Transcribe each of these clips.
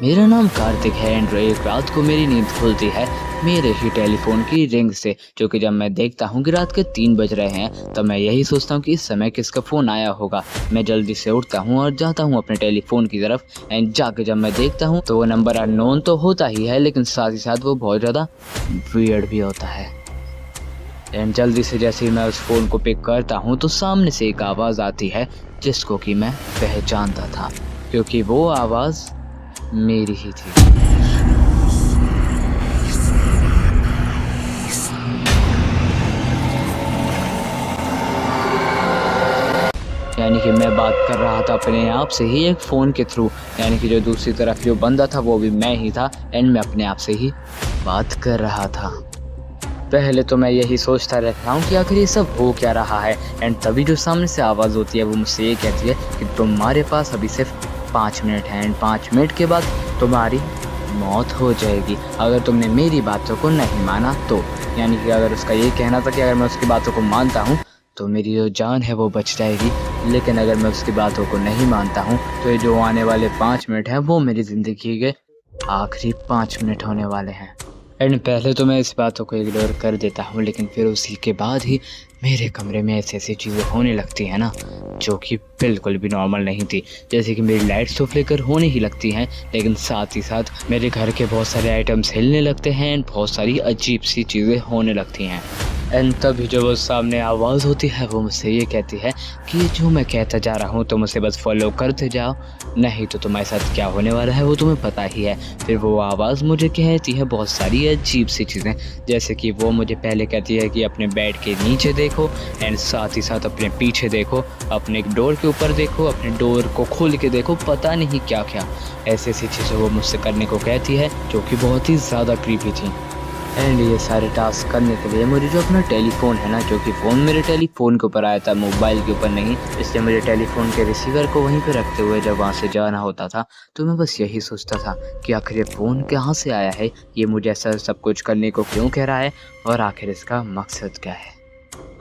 मेरा नाम कार्तिक है एंड एक रात को मेरी नींद खुलती है मेरे ही टेलीफोन की रिंग से, जो कि जब मैं देखता हूँ कि रात के 3 बज रहे हैं तब मैं यही सोचता हूँ कि इस समय किसका फ़ोन आया होगा। मैं जल्दी से उठता हूँ और जाता हूँ अपने टेलीफोन की तरफ एंड जाके जब मैं देखता हूँ तो वो नंबर अननोन तो होता ही है, लेकिन साथ ही साथ वो बहुत ज़्यादा वियर्ड भी होता है। एंड जल्दी से जैसे ही मैं उस फ़ोन को पिक करता हूँ तो सामने से एक आवाज़ आती है जिसको कि मैं पहचानता था, क्योंकि वो आवाज़ मेरी ही थी। यानी कि मैं बात कर रहा था अपने आप से ही एक फ़ोन के थ्रू, यानी कि जो दूसरी तरफ जो बंदा था वो भी मैं ही था एंड मैं अपने आप से ही बात कर रहा था। पहले तो मैं यही सोचता रहता हूँ कि आखिर ये सब हो क्या रहा है, एंड तभी जो सामने से आवाज़ होती है वो मुझसे ये कहती है कि तुम्हारे पास अभी सिर्फ 5 मिनट हैं एंड 5 मिनट के बाद तुम्हारी मौत हो जाएगी अगर तुमने मेरी बातों को नहीं माना तो। यानी कि अगर उसका ये कहना था कि अगर मैं उसकी बातों को मानता हूँ तो मेरी जो जान है वो बच जाएगी, लेकिन अगर मैं उसकी बातों को नहीं मानता हूँ तो ये जो आने वाले 5 मिनट हैं वो मेरी ज़िंदगी के आखिरी 5 मिनट होने वाले हैं। एंड पहले तो मैं इस बातों को इग्नोर कर देता हूँ, लेकिन फिर उसी के बाद ही मेरे कमरे में ऐसी चीज़ें होने लगती हैं ना, जो कि बिल्कुल भी नॉर्मल नहीं थी। जैसे कि मेरी लाइट्स तो फ्लिकर होने ही लगती हैं, लेकिन साथ ही साथ मेरे घर के बहुत सारे आइटम्स हिलने लगते हैं एंड बहुत सारी अजीब सी चीज़ें होने लगती हैं। एंड तभी जब वो सामने आवाज़ होती है वो मुझसे ये कहती है कि जो मैं कहता जा रहा हूँ तुम उसे बस फॉलो करते जाओ, नहीं तो तुम्हारे साथ क्या होने वाला है वो तुम्हें पता ही है। फिर वो आवाज़ मुझे कहती है बहुत सारी अजीब सी चीज़ें, जैसे कि वो मुझे पहले कहती है कि अपने बेड के नीचे देखो एंड साथ ही साथ अपने पीछे देखो, अपने डोर के ऊपर देखो, अपने डोर को खोल के देखो, पता नहीं क्या क्या ऐसी चीज़ें वो मुझसे करने को कहती है, जो कि बहुत ही ज़्यादा क्रीपी थी। एंड ये सारे टास्क करने के लिए मुझे जो अपना टेलीफोन है ना, जो कि फ़ोन मेरे टेलीफोन के ऊपर आया था, मोबाइल के ऊपर नहीं, इसलिए मुझे टेलीफोन के रिसीवर को वहीं पे रखते हुए जब वहाँ से जाना होता था तो मैं बस यही सोचता था कि आखिर ये फ़ोन कहाँ से आया है, ये मुझे ऐसा सब कुछ करने को क्यों कह रहा है और आखिर इसका मकसद क्या है।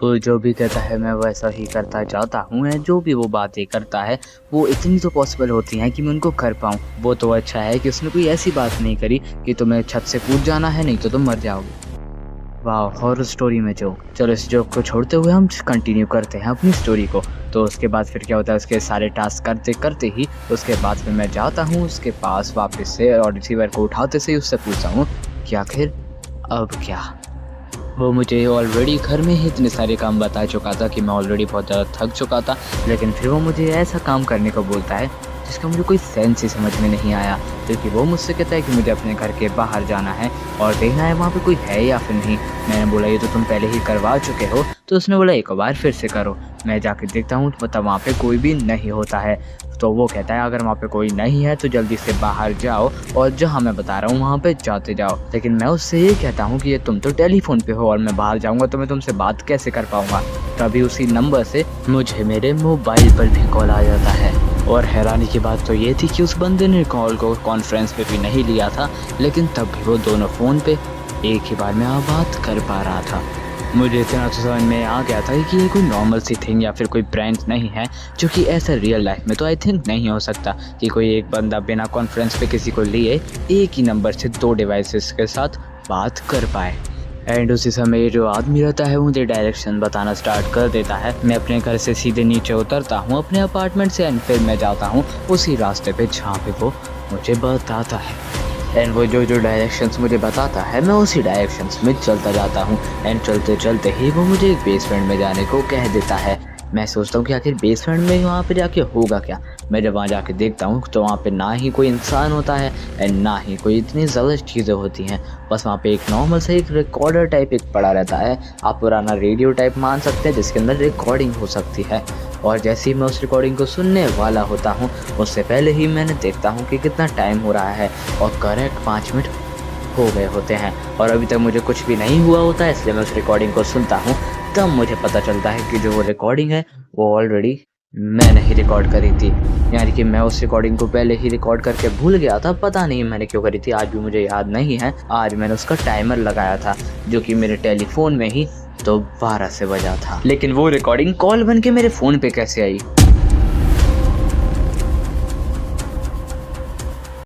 वो जो भी कहता है मैं वैसा ही करता जाता हूँ एंड जो भी वो बातें करता है वो इतनी तो पॉसिबल होती हैं कि मैं उनको कर पाऊँ। वो तो अच्छा है कि उसने कोई ऐसी बात नहीं करी कि तुम्हें छत से कूद जाना है, नहीं तो तुम मर जाओगे। वाह, हॉरर स्टोरी में जोक। चलो इस जोक को छोड़ते हुए हम कंटिन्यू करते हैं अपनी स्टोरी को। तो उसके बाद फिर क्या होता है, उसके सारे टास्क करते करते ही उसके बाद फिर मैं जाता हूँ उसके पास वापस से और रिसीवर को उठाते से उससे पूछता हूँ कि आखिर अब क्या। वो मुझे ऑलरेडी घर में ही इतने सारे काम बता चुका था कि मैं ऑलरेडी बहुत ज़्यादा थक चुका था, लेकिन फिर वो मुझे ऐसा काम करने को बोलता है जिसका मुझे कोई सेंस ही समझ में नहीं आया, क्योंकि वो मुझसे कहता है कि मुझे अपने घर के बाहर जाना है और देखना है वहाँ पे कोई है या फिर नहीं। मैंने बोला ये तो तुम पहले ही करवा चुके हो, तो उसने बोला एक बार फिर से करो। मैं जाके देखता हूँ तो वहाँ पे कोई भी नहीं होता है। तो वो कहता है अगर वहाँ पे कोई नहीं है तो जल्दी से बाहर जाओ और जहाँ मैं बता रहा हूँ वहाँ पे जाते जाओ। लेकिन मैं उससे ये कहता हूँ कि ये तुम तो टेलीफोन पे हो और मैं बाहर जाऊँगा तो मैं तुमसे बात कैसे कर पाऊँगा। तभी उसी नंबर से मुझे मेरे मोबाइल पर भी कॉल आ जाता है। और हैरानी की बात तो ये थी कि उस बंदे ने कॉल को कॉन्फ्रेंस पे भी नहीं लिया था, लेकिन तब भी वो दोनों फ़ोन पे एक ही बार में बात कर पा रहा था। मुझे इतना तो समझ में आ गया था कि ये कोई नॉर्मल सी थिंग या फिर कोई प्रैंक नहीं है, जो कि ऐसा रियल लाइफ में तो आई थिंक नहीं हो सकता कि कोई एक बंदा बिना कॉन्फ्रेंस पे किसी को लिए एक ही नंबर से 2 डिवाइसेस के साथ बात कर पाए। एंड उसी समय जो आदमी रहता है मुझे डायरेक्शन बताना स्टार्ट कर देता है। मैं अपने घर से सीधे नीचे उतरता हूँ अपने अपार्टमेंट से एंड फिर मैं जाता हूँ उसी रास्ते पे जहाँ पे वो मुझे बताता है। एंड वो जो डायरेक्शंस मुझे बताता है मैं उसी डायरेक्शंस में चलता जाता हूँ एंड चलते चलते ही वो मुझे एक बेसमेंट में जाने को कह देता है। मैं सोचता हूँ कि आखिर बेसमेंट में वहाँ पे जाके होगा क्या। मैं जब वहाँ जाके देखता हूँ तो वहाँ पे ना ही कोई इंसान होता है एंड ना ही कोई इतनी ज़्यादा चीज़ें होती हैं। बस वहाँ पे एक नॉर्मल सा एक रिकॉर्डर टाइप एक पड़ा रहता है, आप पुराना रेडियो टाइप मान सकते हैं, जिसके अंदर रिकॉर्डिंग हो सकती है। और जैसे ही मैं उस रिकॉर्डिंग को सुनने वाला होता हूँ उससे पहले ही मैंने देखता हूँ कि कितना टाइम हो रहा है और करेक्ट 5 मिनट हो गए होते हैं और अभी तक मुझे कुछ भी नहीं हुआ होता है। इसलिए मैं उस रिकॉर्डिंग को सुनता हूँ, तब मुझे पता चलता है कि जो वो रिकॉर्डिंग है वो ऑलरेडी मैंने ही रिकॉर्ड करी थी। यानी कि मैं उस रिकॉर्डिंग को पहले ही रिकॉर्ड करके भूल गया था, पता नहीं मैंने क्यों करी थी, आज भी मुझे याद नहीं है। आज मैंने उसका टाइमर लगाया था जो कि मेरे टेलीफोन में ही तो 12 से बजा था, लेकिन वो रिकॉर्डिंग कॉल बन के मेरे फ़ोन पे कैसे आई।